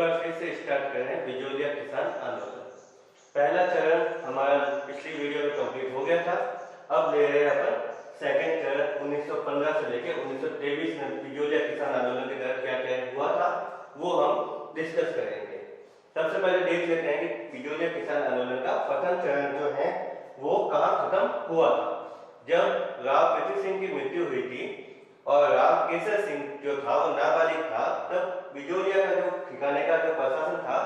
बार फिर से स्टार्ट कर रहे हैं बिजोलिया किसान आंदोलन। पहला चरण हमारा पिछली वीडियो में कंप्लीट हो गया था। अब ले रहे हैं अपन सेकंड चरण 1915 से लेकर 1923 में बिजोलिया किसान आंदोलन के तहत क्या क्या हुआ था वो हम डिस्कस करेंगे। सबसे पहले देख लेते हैं कि बिजोलिया किसान आंदोलन का प्रथम चरण जो है वो कहाँ खत्म हुआ था। जब राव पृथ्वी सिंह की मृत्यु हुई थी और राव केसर सिंह जो था वो नाबालिग था, तब बिजोलिया का जो ठिकाने का जो प्रशासन था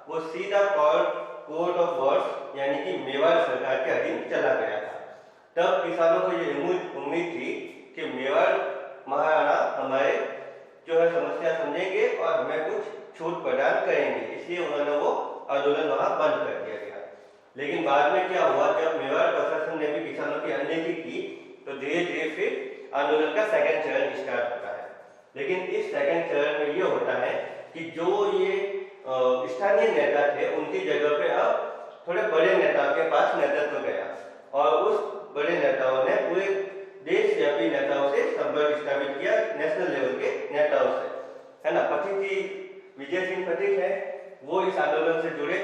वो सीधा कोर्ट ऑफ वर्ड्स यानी कि मेवाड़ सरकार के अधीन चला गया था। तब किसानों को ये उम्मीद थी कि मेवाड़ महाराणा हमारे जो है समस्या समझेंगे और हमें कुछ छूट प्रदान करेंगे, इसलिए उन्होंने वो आंदोलन वहां बंद कर दिया गया। लेकिन बाद में क्या हुआ, जब मेवाड़ प्रशासन ने भी किसानों की अनदेखी की तो धीरे धीरे फिर आंदोलन का सेकंड चरण स्टार्ट होता है। लेकिन इस सेकंड चरण में ये होता है कि जो ये स्थानीय नेता थे उनकी जगह पे अब थोड़े बड़े नेताओं के पास नेतृत्व गया और उस बड़े नेताओं ने पूरे देशव्यापी नेताओं से संपर्क स्थापित किया, नेशनल लेवल के नेताओं से, है ना। पथिक जी विजय सिंह पथिक है, वो इस आंदोलन से जुड़े,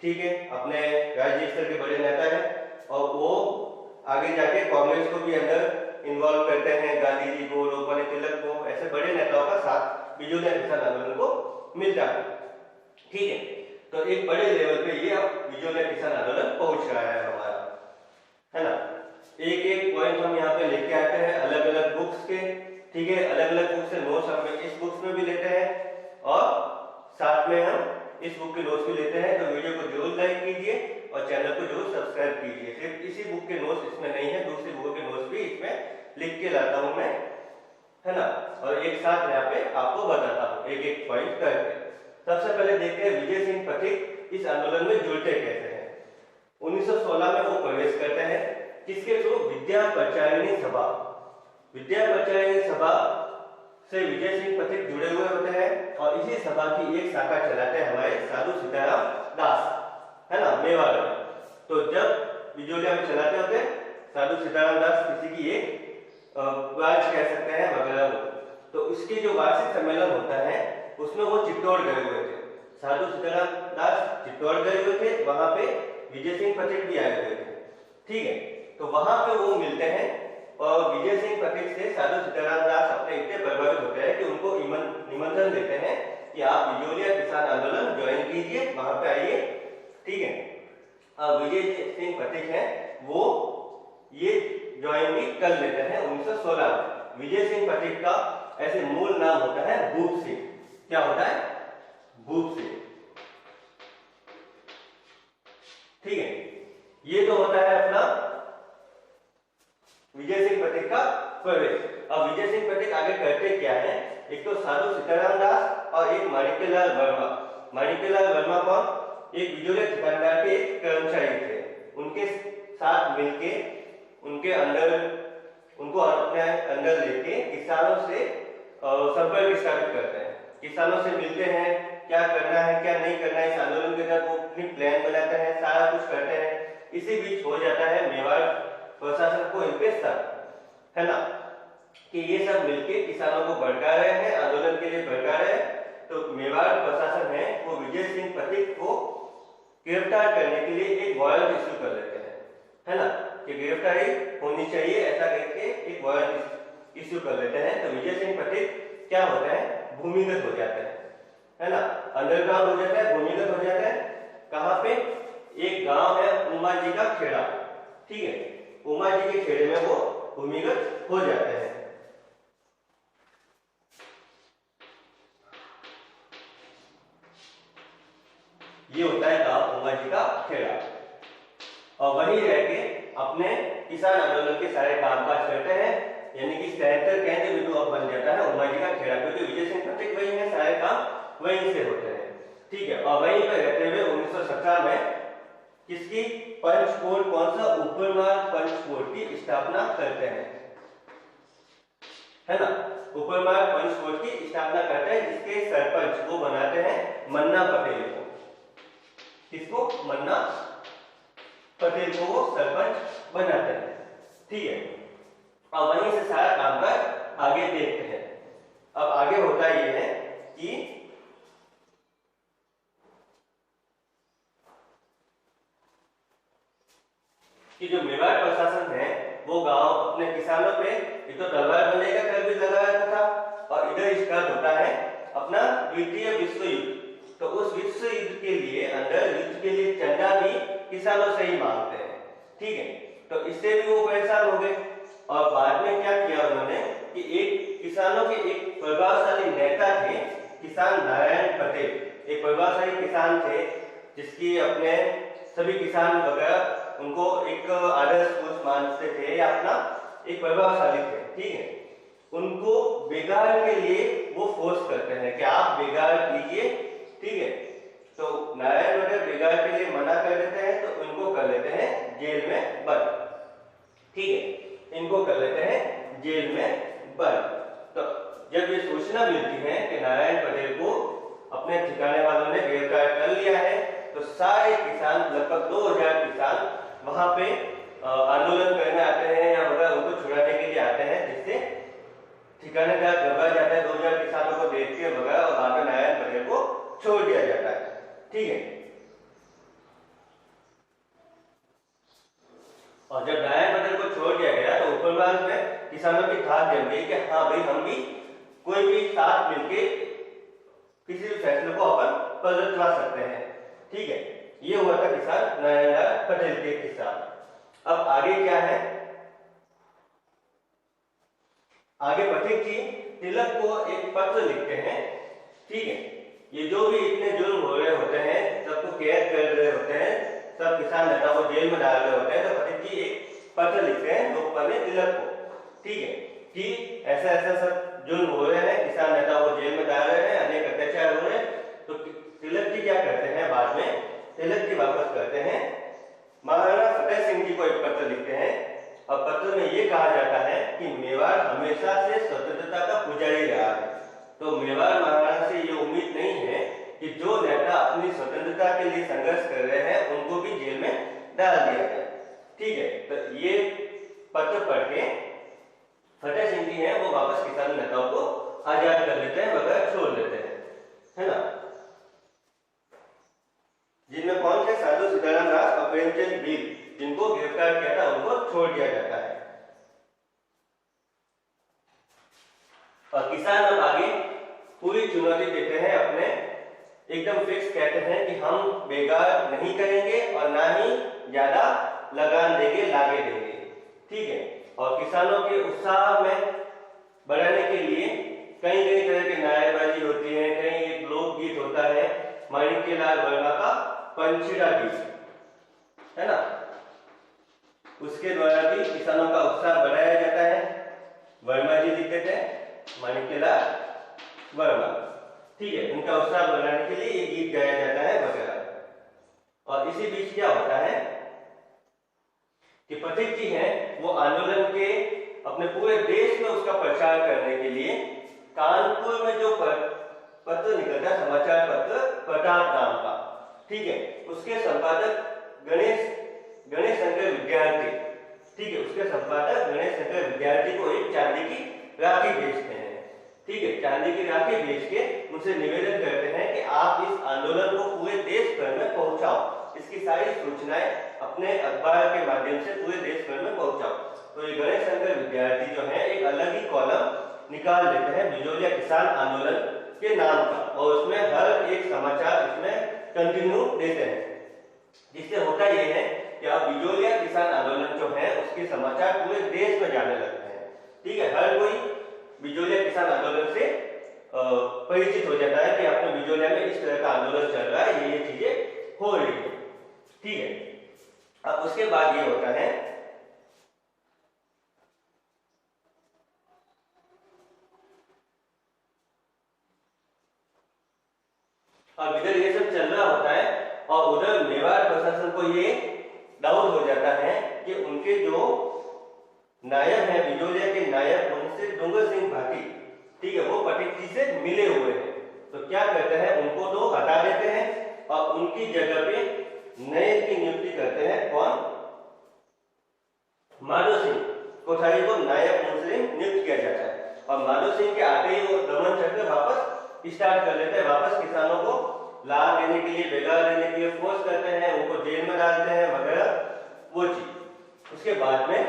ठीक है, अपने राज्य स्तर के बड़े नेता है और वो आगे जाके कांग्रेस को भी अंदर इन्वॉल्व करते हैं, गांधी जी को, लोकमान्य तिलक को, ऐसे बड़े नेताओं का साथ बिजोलिया किसान आंदोलन को मिलता है, ठीक है। तो एक बड़े लेवल पे ये अब बिजोलिया किसान आंदोलन पहुंच रहा है हमारा, है ना। एक एक पॉइंट हम यहाँ पे लेके आते हैं अलग अलग बुक्स के, ठीक है, अलग अलग बुक से नोट्स हम इस बुक्स में भी लेते हैं और साथ में हम इस बुक के नोट्स भी लेते हैं। तो वीडियो को जरूर लाइक कीजिए और चैनल को जरूर सब्सक्राइब कीजिए। सिर्फ इसी बुक के नोट्स इसमें नहीं है, दूसरी बुक के नोट्स भी इसमें लिख के लाता हूं मैं, है ना, और एक साथ यहाँ पे आपको बताता हूँ एक एक पॉइंट करके। सबसे पहले देखते हैं विजय सिंह पथिक इस आंदोलन में जुड़ते कैसे हैं। 1916 में वो प्रवेश करते हैं, किसके थ्रू? विद्या प्रचारिणी सभा। विद्या प्रचारिणी सभा से विजय सिंह पथिक जुड़े हुए होते हैं और इसी सभा की एक शाखा चलाते हैं हमारे साधु सीताराम दास, है ना, मेवाड़ में। तो जब बिजोलिया में चलाते होते साधु सीताराम दास किसी की एक ब्रांच कह सकते हैं वगैरह, तो इसके जो वार्षिक सम्मेलन होता है उसमें वो चित्तौड़ गए हुए थे। साधु सीताराम दास चित्तौड़ गए हुए थे, वहां पे विजय सिंह पथिक भी आए हुए थे, ठीक है। तो वहां पे वो मिलते हैं और विजय सिंह पथिक से साधु सीताराम दास अपने इतने प्रभावित होते हैं कि उनको निमंत्रण देते हैं कि आप बिजोलिया किसान आंदोलन ज्वाइन कीजिए, वहां पे आइए, ठीक है। अब विजय सिंह पथिक है वो ये ज्वाइन भी कर लेते हैं 1916 में। विजय सिंह पथिक का ऐसे मूल नाम होता है भूप सिंह। क्या होता है? भूप सिंह, ठीक है। ये तो होता है अपना विजय सिंह पथिक का प्रवेश। अब विजय सिंह पथिक आगे करते क्या है, एक तो साधु सीताराम दास और एक माणिक्यलाल वर्मा। माणिक्यलाल वर्मा कौन? एक बिजोलिया ठिकानेदार के एक कर्मचारी थे। उनके साथ मिलके उनको अपने अंदर लेके किसानों से संपर्क स्थापित करते हैं, किसानों से मिलते हैं, क्या करना है क्या नहीं करना है इस आंदोलन के तहत वो अपनी प्लान बनाते हैं, सारा कुछ करते हैं। इसी बीच हो जाता है मेवाड़ प्रशासन को इम्प्रेस था, है ना, कि ये सब मिलके किसानों को भड़का रहे हैं, आंदोलन के लिए भड़का रहे हैं। तो मेवाड़ प्रशासन है वो विजय सिंह पथिक को गिरफ्तार करने के लिए एक वारंट इश्यू कर लेते हैं, है ना, कि गिरफ्तारी होनी चाहिए, ऐसा करके एक वारंट इश्यू कर लेते हैं। तो विजय सिंह पथिक क्या होता है, भूमिगत हो जाते हैं, है ना, अंडरग्राउंड हो जाता है, भूमिगत हो जाता है। कहां पे? एक गांव है उमा जी का खेड़ा, ठीक है, उमा जी के खेड़े में वो भूमिगत हो जाते हैं। ये होता है गांव उमा जी का खेड़ा और वहीं रह के अपने किसान आंदोलन के सारे कामकाज करते हैं, यानी कि सेंटर केंद्र बिंदु अब बन जाता है उमा जी का खेड़ा, क्योंकि विजय सिंह पथिक वही है, सारे काम वहीं से होते हैं, ठीक है। और वहीं पर रहते हुए 1917 में किसकी पंचकोट, कौन सा? उपरमार्ग पंचकोट की स्थापना करते हैं, है ना, उपरमार्ग पंचकोट की स्थापना करते हैं, जिसके सरपंच वो बनाते हैं मन्ना पटेल को। किसको? मन्ना पटेल को वो सरपंच बनाते हैं, ठीक है। और वहीं से सारा कामकाज आगे देखते हैं। अब आगे होता ये है कि अपने किसानों पे एक तो तलवार बनने का कर भी लगा रहता था, और इधर स्टार्ट होता है अपना द्वितीय विश्व युद्ध। तो उस विश्व युद्ध के लिए अंदर युद्ध के लिए चंदा भी किसानों से ही मांगते हैं, ठीक है। तो इससे भी वो परेशान हो गए, और बाद में क्या किया उन्होंने कि एक किसानों के एक प्रभावशाली नेता थे किसान नारायण पटेल। एक प्रभावशाली किसान थे जिसकी अपने सभी किसान वगैरह उनको एक आदर्श पुरुष मानते थे या अपना एक प्रभावशाली थे, ठीक है। उनको बेगार के लिए वो फोर्स करते हैं कि आप बेगार कीजिए, ठीक है। तो नारायण पटेल बेगार के लिए मना कर देते हैं, तो उनको कर लेते हैं जेल में बंद, ठीक है। इनको कर लेते हैं जेल में बंद। तो जब ये सूचना मिलती है कि नारायण पटेल को अपने ठिकाने वालों ने गिरफ्तार कर लिया है, तो सारे किसान, लगभग 2000 किसान वहां पे आंदोलन करने आते हैं या वगैरह उनको छुड़ाने के लिए आते हैं, जिससे ठिकानेदार घबरा जाता है 2000 किसानों को देख के वगैरह, और बाद में नारायण पटेल को छोड़ दिया जाता है, ठीक है। और जब नारायण पटेल को छोड़ दिया गया तो उपरवास में किसानों की ठाक जम गई कि हाँ भाई, हम भी कोई भी साथ मिलके किसी भी फैसले को अपन पलटवा सकते हैं, ठीक है। ये हुआ था किसान नारायण पटेल के किसान। अब आगे क्या है, आगे पथिक जी तिलक को एक पत्र लिखते हैं, ठीक है। ये जो भी इतने जुर्म हो रहे होते हैं, सबको कैद कर रहे होते हैं, सब किसान नेता को जेल में डाल रहे होते हैं, तो पथिक जी एक पत्र लिखते हैं लोकपाल तिलक को, ठीक है, कि ऐसा ऐसा सब जुर्म हो रहे हैं, किसान नेता को जेल में डाल रहे हैं, अनेक अत्याचार हो रहे हैं। तो तिलक जी क्या करते हैं, बाद में तिलक जी वापस करते हैं, महाराणा फतेह सिंह जी को एक पत्र लिखते हैं, और पत्र में ये कहा जाता है कि मेवाड़ हमेशा से स्वतंत्रता का पुजारी रहा है। तो मेवाड़ महाराणा से ये उम्मीद नहीं है कि जो नेता अपनी स्वतंत्रता के लिए संघर्ष कर रहे हैं उनको भी जेल में डाल दिया जाए, ठीक है। तो ये पत्र पढ़ के फतेह सिंह जी हैं वो वापस किसान नेताओं को आजाद कर लेते हैं, वगैरह छोड़ देते हैं, है ना। जिनमें कौन थे, साधु सीताराम दास और प्रेमचंद बीर, जिनको गिरफ्तार किया था उनको छोड़ दिया जाता है। और किसान अब आगे पूरी चुनौती देते हैं अपने, एकदम फिक्स कहते हैं कि हम बेगार नहीं करेंगे और ना ही ज्यादा लगान देंगे, लागे देंगे, ठीक है। और किसानों के उत्साह में बढ़ाने के लिए कई कई तरह की नारेबाजी होती है, कई एक लोकगीत होता है, माणिक्यलाल वर्मा का पंचीरा गीत, है ना, उसके द्वारा भी किसानों का उत्साह बढ़ाया जाता है। वर्मा जी लिखते थे, माणिक्यलाल वर्मा, ठीक है, उनका उत्साह बढ़ाने के लिए ये गीत गाया जाता है वगैरह। और इसी बीच क्या होता है कि पथिक जी हैं वो आंदोलन के अपने पूरे देश में उसका प्रचार करने के लिए कानपुर में जो पत्र निकलता है, समाचार पत्र प्रताप नाम का, ठीक है, उसके संपादक गणेश शंकर विद्यार्थी, ठीक है, उसके संपादक गणेश शंकर विद्यार्थी को एक चांदी की राखी भेजते हैं, ठीक है। चांदी की राखी भेज के उनसे निवेदन करते हैं कि आप इस आंदोलन को पूरे देश भर में पहुंचाओ, इसकी सारी सूचनाएं अपने अखबार के माध्यम से पूरे देश भर में पहुंचाओ। तो ये गणेश शंकर विद्यार्थी जो है एक अलग ही कॉलम निकाल देते हैं बिजोलिया किसान आंदोलन के नाम का, और उसमें हर एक समाचार इसमें कंटिन्यू देते हैं, जिससे होता यह है कि अब बिजोलिया किसान आंदोलन जो है उसके समाचार पूरे देश में जाने लगते हैं, ठीक है। हर कोई बिजोलिया किसान आंदोलन से परिचित हो जाता है कि अपने बिजोलिया में इस तरह का आंदोलन चल रहा है, ये चीजें हो रही है, ठीक है। अब उसके बाद ये होता है अब इधर ये सब चल रहा होता है, और उधर मेवाड़ प्रशासन को ये डाउट हो जाता है कि उनके जो नायब है, बिजोलिया के नायब उनसे डूंगर सिंह भाटी, ठीक है, वो पथिक जी से मिले हुए हैं। तो क्या करते हैं, उनको तो हटा देते हैं और उनकी जगह पे नए की नियुक्ति करते हैं। कौन, माधो सिंह कोठारी को नायब मुंशी नियुक्त किया जाता है, और माधो सिंह के आते ही वो दमन चक्र वापस स्टार्ट कर लेते हैं, वापस किसानों को लाभ देने के लिए, बेगार देने के लिए फोर्स करते हैं, उनको जेल में डालते हैं वगैरह वो चीज। उसके बाद में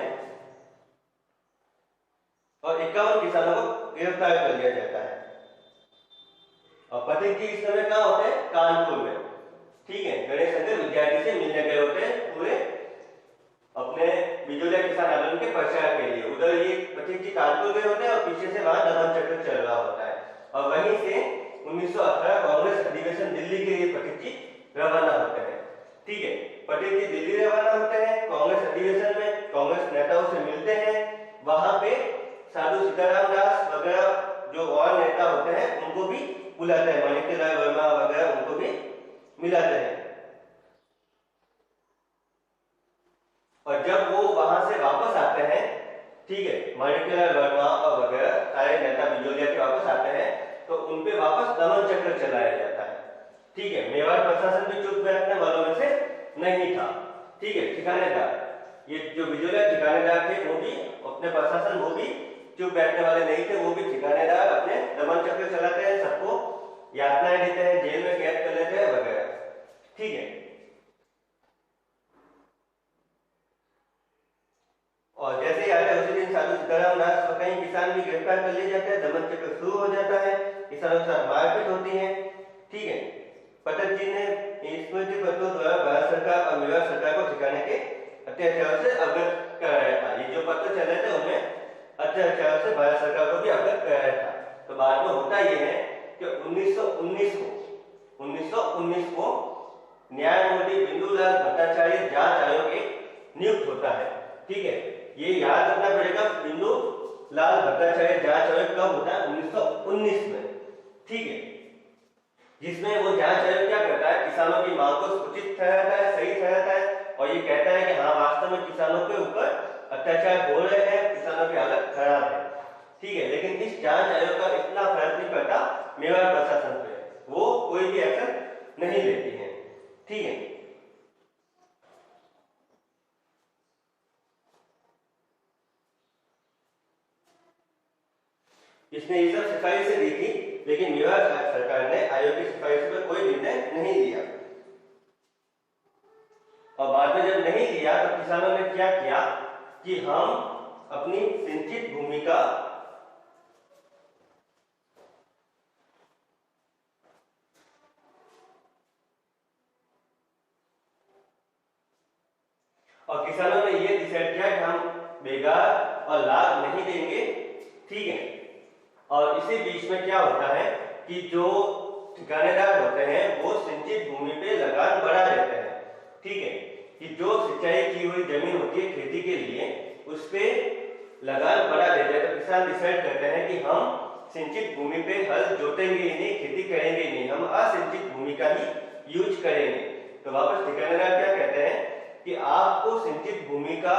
और 51 किसानों को गिरफ्तार कर लिया जाता है। और पथिक जी इस समय कहाँ होते हैं? कानपुर में। ठीक है, गणेश शंकर विद्यार्थी से मिलने गए होते हैं पूरे अपने बिजोलिया किसान आंदोलन के प्रचार के लिए। उधर ये पथिक जी कानपुर गए होते हैं और पीछे से वहां दमन चक्र चल रहा होता है। और वहीं से 1918 कांग्रेस अधिवेशन दिल्ली के लिए पथिक जी रवाना होते हैं। ठीक है, पथिक जी दिल्ली रवाना होते हैं। कांग्रेस अधिवेशन में कांग्रेस नेताओं से मिलते हैं। वहां पे साधु सीताराम दास वगैरह जो और नेता होते हैं उनको भी बुलाते हैं, माणिक्यलाल वर्मा वगैरह उनको भी मिलाते हैं। और जब वो वहां से वापस आते हैं, ठीक है, माणिक्यलाल वर्मा और वगैरह सारे नेता बिजोलिया के वापस आते हैं, तो उन पे वापस दमन चक्र चलाया जाता है। ठीक है, मेवाड़ प्रशासन भी चुप बैठने वालों में से नहीं था। ठीक है, ठिकानेदार, ये जो बिजोलिया ठिकानेदार थे वो भी अपने प्रशासन वो भी चुप बैठने वाले नहीं थे, वो भी ठिकानेदार अपने दमन चक्र चलाते हैं, सबको यातनाएं देते हैं, जेल में कैद कर लेते हैं वगैरह। ठीक है, और जैसे ही आता है उसी दिन साधु सीताराम दास और कई किसान भी गिरफ्तार कर लिए जाते हैं। दमन चक्र शुरू हो जाता है, किसानों के साथ मारपीट होती है। ठीक है, पटक जी ने स्मृति पत्रों द्वारा भारत सरकार और मेवाड़ सरकार को ठिकाने के अत्याचारों से अवगत कराया था। ये जो पत्र चल रहे थे उनमें अत्याचारों से भारत सरकार को भी अवगत कराया था। तो बाद में होता यह है कि 1919 को न्यायमूर्ति बिंदुलाल भट्टाचार्य जांच आयोग एक नियुक्त होता है। ठीक है, ये याद रखना पड़ेगा, बिंदु लाल भट्टाचार्य जांच आयोग कब होता है? 1919 में। ठीक है, जिसमें वो जांच आयोग क्या करता है? किसानों की मांग को उचित ठहराता है, सही ठहराता है और ये कहता है कि हाँ वास्तव में किसानों के ऊपर अत्याचार हो रहे हैं, किसानों की हालत खराब है। ठीक है, लेकिन इस जांच आयोग का इतना फर्क नहीं पड़ता मेवाड़ प्रशासन पे, वो कोई भी एक्शन नहीं लेती है। ठीक है, इसने ये सब सिफारिशें दी थी, लेकिन मेवाड़ सरकार ने आयोग की सिफारिश पर कोई निर्णय नहीं लिया। और बाद में जब नहीं लिया तो किसानों ने क्या किया कि हम अपनी सिंचित भूमि का और किसानों ने ये डिसाइड किया कि हम बेकार और लाभ नहीं देंगे। ठीक है, और इसी बीच में क्या होता है कि जो ठिकानेदार होते हैं वो सिंचित भूमि पे लगान बढ़ा देते हैं। ठीक है, कि जो सिंचाई की हुई जमीन होती है खेती के लिए उस पे लगान बढ़ा देते हैं। तो किसान डिसाइड करते हैं कि हम सिंचित भूमि पे हल जोतेंगे ही नहीं, खेती करेंगे ही नहीं, हम असिंचित भूमि का ही यूज करेंगे। तो वापस ठिकानेदार क्या कहते हैं कि आपको सिंचित भूमि का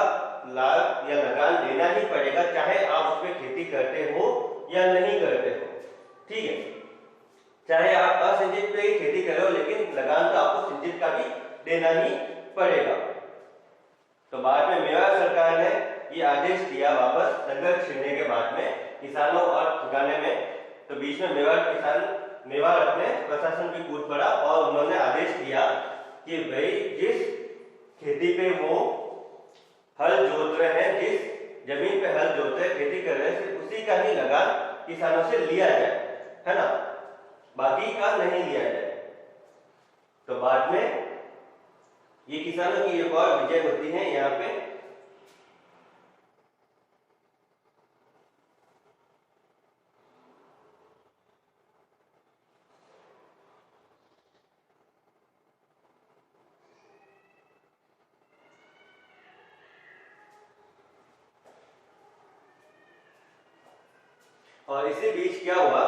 लाभ या लगान देना ही पड़ेगा, चाहे आप उस पर खेती करते हो या नहीं करते हो। ठीक है, चाहे आप असिंचित पे ही खेती करो लेकिन लगान तो आपको सिंचित का भी देना ही पड़ेगा। तो बाद में मेवाड़ सरकार ने ये आदेश दिया वापस संघर्ष छिड़ने के बाद में किसानों और ठिकाने में। तो बीच में मेवाड़ अपने प्रशासन पे कूद पड़ा और उन्होंने आदेश दिया कि भाई जिस खेती पे वो हल जोत रहे हैं, जिस जमीन पे हल जोत रहे खेती कर रहे हैं, उसी का ही लगान किसानों से लिया जाए, है ना, बाकी का नहीं लिया जाए। तो बाद में ये किसानों की एक और विजय होती है यहाँ पे। और इसी बीच क्या हुआ,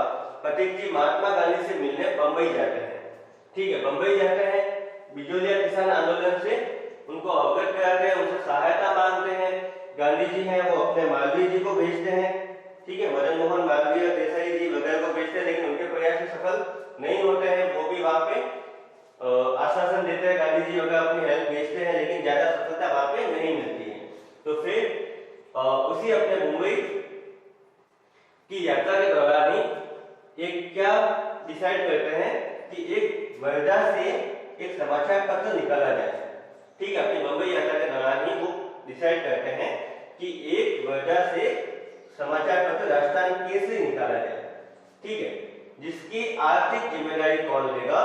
पथिक जी महात्मा गांधी से मिलने बंबई जाते हैं। ठीक है, बंबई जाते हैं, बिजोलिया किसान आंदोलन से उनको अवगत कराते हैं, उनसे सहायता मांगते हैं। गांधी जी हैं वो अपने मालवीय जी को भेजते हैं। ठीक है, मदन मोहन मालवीय, देसाई जी वगैरह को भेजते हैं, लेकिन उनके प्रयास सफल नहीं होते हैं। वो भी वहां पे आश्वासन देते हैं, गांधी जी वगैरह अपनी हेल्प भेजते हैं, लेकिन ज्यादा सफलता वहां पे नहीं मिलती है। तो फिर उसी अपने मुंबई की यात्रा के दौरान ही एक क्या डिसाइड करते हैं कि एक वर्धा से एक समाचार पत्र निकाला जाए। ठीक है, अपनी बंबई यात्रा के दौरान ही वो डिसाइड करते हैं कि एक वर्धा से समाचार केसरी निकाला जाए, ठीक है, जिसकी आर्थिक जिम्मेदारी कौन लेगा?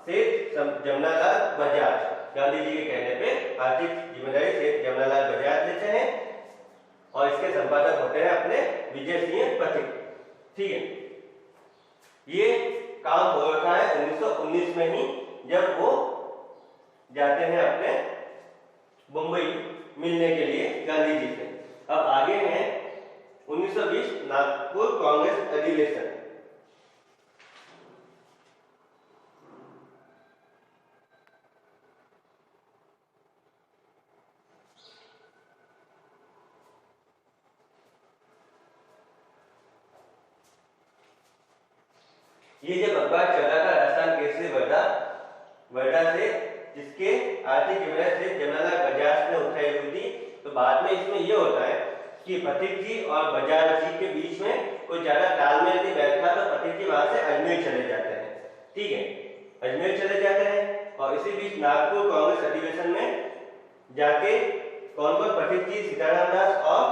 सेठ जमनालाल बजाज। गांधी जी के कहने पे आर्थिक जिम्मेदारी सेठ जमनालाल बजाज लेते हैं और इसके संपादक होते हैं अपने विजय सिंह पथिक, ठीक है। ये काम हो रखा है 1919 में ही, जब वो जाते हैं अपने मुंबई मिलने के लिए गांधी जी से। अब आगे है 1920 नागपुर कांग्रेस अधिवेशन। ये जब अखबार चला था राजस्थान केसरी वर्धा से, जिसके आर्थिक जिम्मेदारी से जमनालाल बजाज ने उठाई हुई थी, तो बाद में इसमें यह होता है कि पथिक जी और बजाज जी के बीच में कोई ज्यादा तालमेल नहीं बैठता, तो पथिक जी वहां से अजमेर चले जाते हैं, ठीक है, अजमेर चले जाते हैं। और इसी बीच नागपुर कांग्रेस अधिवेशन में जाके कौन कौन, पथिक जी, सीताराम दास और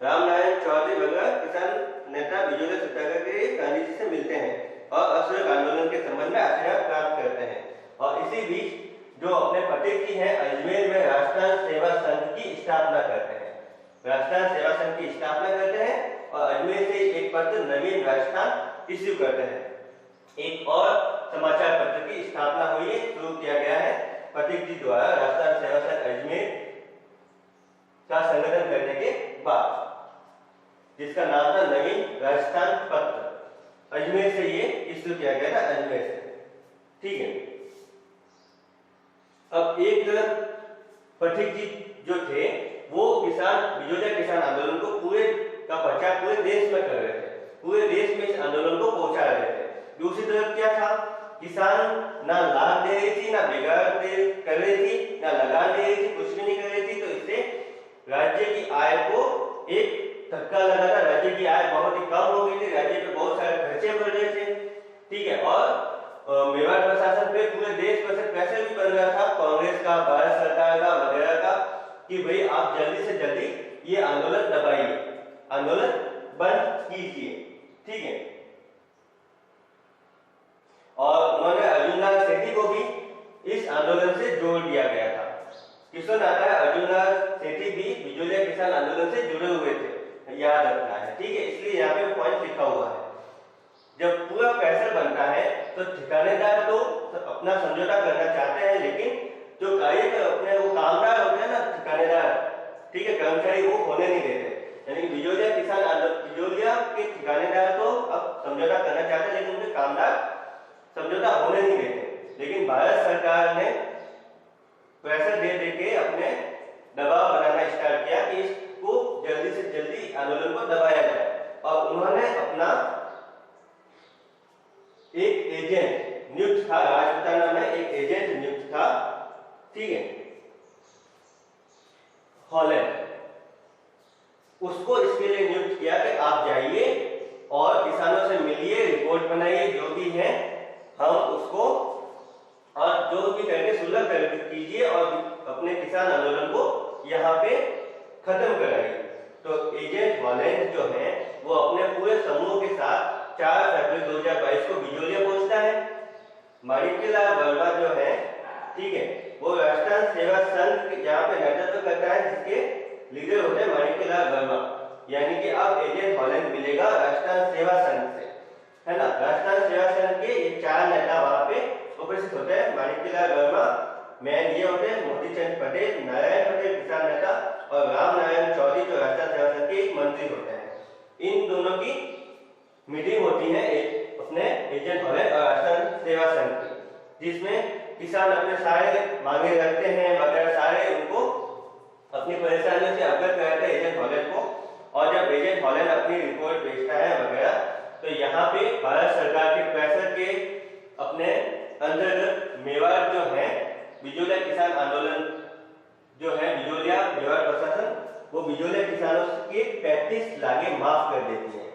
रामनारायण चौधरी वगैरह किसान नेता बिजोलिया सत्याग्रह के गांधी जी से मिलते हैं और असहयोग आंदोलन के संबंध में आशीर्वाद प्राप्त करते हैं। और इसी बीच जो अपने पथिक जी हैं अजमेर में राष्ट्रीय सेवा संघ की स्थापना करते हैं, राष्ट्रीय सेवा संघ की स्थापना करते हैं और अजमेर से एक पत्र नवीन राजस्थान इश्यू करते हैं। एक और समाचार पत्र की स्थापना हुई है, शुरू किया गया है पथिक जी द्वारा राष्ट्रीय सेवा संघ अजमेर का संगठन करने के बाद, जिसका नाम था नवीन राजस्थान पत्र। अजमेर से ये इश्यू किया गया था, अजमेर से, ठीक है। अब एक तरफ पथिक जी जो थे वो बिजोलिया किसान आंदोलन को पूरे का प्रचार पूरे देश में कर रहे थे, पूरे देश में इस आंदोलन को पहुंचा रहे थे। दूसरी तरफ क्या था, किसान ना लाभ दे रही थी, ना बिगाड़ कर रही थी, ना लगान दे रही थी, कुछ भी नहीं कर रही थी, तो इससे राज्य की आय को एक धक्का लगा था। राज्य की आय बहुत ही कम हो गई थी, राज्य पे बहुत सारे खर्चे बढ़ रहे थे, ठीक है। और मेवाड़ प्रशासन पे पूरे देश पर से प्रेशर भी बन रहा था, कांग्रेस का, भारत सरकार का वगैरह का, कि भाई आप जल्दी से जल्दी ये आंदोलन दबाइए, आंदोलन बंद कीजिए, ठीक है। और उन्होंने अर्जुनलाल सेठी को भी इस आंदोलन से जोड़ दिया गया था। किशन आता है अर्जुनलाल सेठी भी बिजोलिया किसान आंदोलन से जुड़े हुए थे, याद रखना है, ठीक है, इसलिए यहाँ पे पॉइंट लिखा हुआ है। जब पूरा प्रेशर बनता है तो ठिकानेदार तो अपना समझौता करना चाहते हैं, लेकिन जो अपने वो कामदार होते हैं ना, ठिकानेदार, ठीक है, कर्मचारी, वो होने नहीं देते। यानी कि बिजोलिया के ठिकानेदार तो अब समझौता करना चाहते हैं, लेकिन उनके कामदार समझौता होने नहीं देते। लेकिन भारत सरकार ने प्रेशर दे दे के अपने दबाव बनाना स्टार्ट किया कि इसको जल्दी से जल्दी आंदोलन को दबाया जाए। और उन्होंने अपना एक एजेंट नियुक्त था, राजपुताना में एक एजेंट नियुक्त था, ठीक है, हॉलैंड, उसको इसके लिए नियुक्त किया कि आप जाइए और किसानों से मिलिए, रिपोर्ट बनाइए, जो भी है हम उसको, और जो भी करके सुलह कीजिए और अपने किसान आंदोलन को यहाँ पे खत्म कराइए। तो एजेंट हॉलैंड जो है वो अपने पूरे समूह के साथ 4 फरवरी 2022 को बिजोलिया पहुंचता है। माणिक्यलाल वर्मा जो है, ठीक है, वो राष्ट्रीय सेवा संघ यहाँ पे नेतृत्व करता है, जिसके लीडर होते हैं माणिक्यलाल वर्मा। यानी कि अब एजेंट हॉलैंड मिलेगा राष्ट्रीय सेवा संघ से, है ना। राष्ट्रीय सेवा संघ के ये 4 नेता वहां पे उपस्थित होते हैं। माणिक्यलाल वर्मा मैन ये होते हैं, मोतीचंद पटेल, नारायण पटेल किसान नेता और रामनारायण चौधरी जो राष्ट्रीय सेवा संघ के एक मंत्री होते हैं। इन दोनों की मीटिंग होती है अपने एजेंट हॉलैंड और राष्ट्रीय सेवा संघ की, जिसमें किसान अपने सारे मांगे रखते हैं वगैरह, सारे उनको अपनी परेशानियों से अवगत कराते हैं एजेंट हॉलैंड को। और जब एजेंट हॉलैंड अपनी रिपोर्ट भेजता है वगैरह, तो यहाँ पे भारत सरकार के प्रेशर के अपने अंतर्गत मेवाड़ जो है बिजोलिया किसान आंदोलन जो है, बिजोलिया मेवाड़ प्रशासन वो बिजोलिया किसानों के 35 लाखें माफ कर देती है।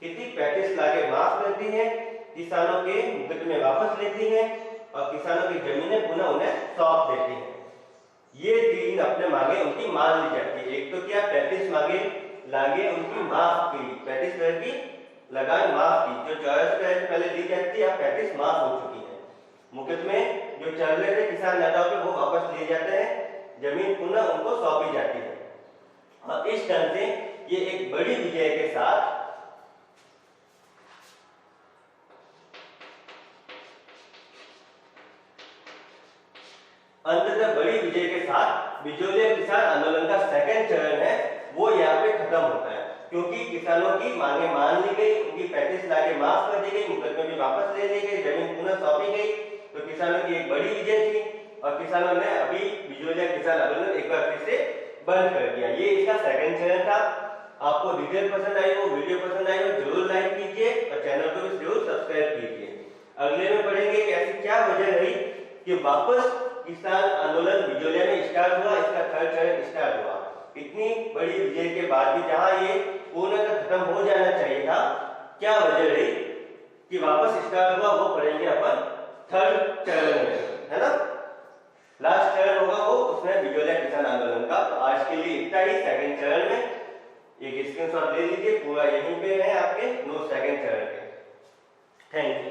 कितनी? 35 लाखें माफ करती है, किसानों के मुकदमे वापस लेती है और किसानों की जमीनें पुनः उन्हें सौंप देती है। ये 3 अपने मांगे उनकी मान ली जाती है। एक तो क्या 35 मांगे लागे उनकी माफ की, 35,000 की लगान माफ की। जो 84,000 पहले दी जाती थी, अब 35 माफ हो चुकी है। मुकदमे जो चल रहे थे किसान नेताओं के, वो वापस लिए जाते हैं, जमीन पुनः उनको सौंपी जाती है। और इस ढंग से ये एक बड़ी विजय के साथ अंततः बड़ी विजय के साथ बिजोलिया किसान आंदोलन का सेकंड चरण है वो यहाँ पे खत्म होता है, क्योंकि किसानों की मांगे मान ली गई, उनकी 35 लाखें माफ कर दी गई, मुकदमे भी वापस ले ली गई, जमीन पुनः सौंपी गई। तो किसानों की एक बड़ी विजय थी और किसानों ने अभी बिजोलिया किसान आंदोलन एक बार फिर से बंद कर दिया। ये इसका सेकंड चरण था। आपको डिटेल पसंद आई हो, वीडियो पसंद आई हो, जरूर लाइक कीजिए और चैनल को भी जरूर सब्सक्राइब कीजिए। अगले में पढ़ेंगे कि ऐसी क्या वजह रही कि वापस किसान आंदोलन बिजोलिया में स्टार्ट हुआ, इसका थर्ड चरण स्टार्ट हुआ। इतनी बड़ी विजय के बाद भी जहां ये पूर्णतः खत्म हो जाना चाहिए था, क्या वजह रही कि वापस स्टार्ट हुआ, वो पढ़ेंगे अपन थर्ड चरण में, है ना। लास्ट चरण होगा वो उसमें बिजोलिया किसान आंदोलन का। तो आज के लिए इतना ही सेकंड चरण में। एक स्क्रीनशॉट ले लीजिए, पूरा यहीं पे है आपके नोट सेकंड चरण के। Thank you.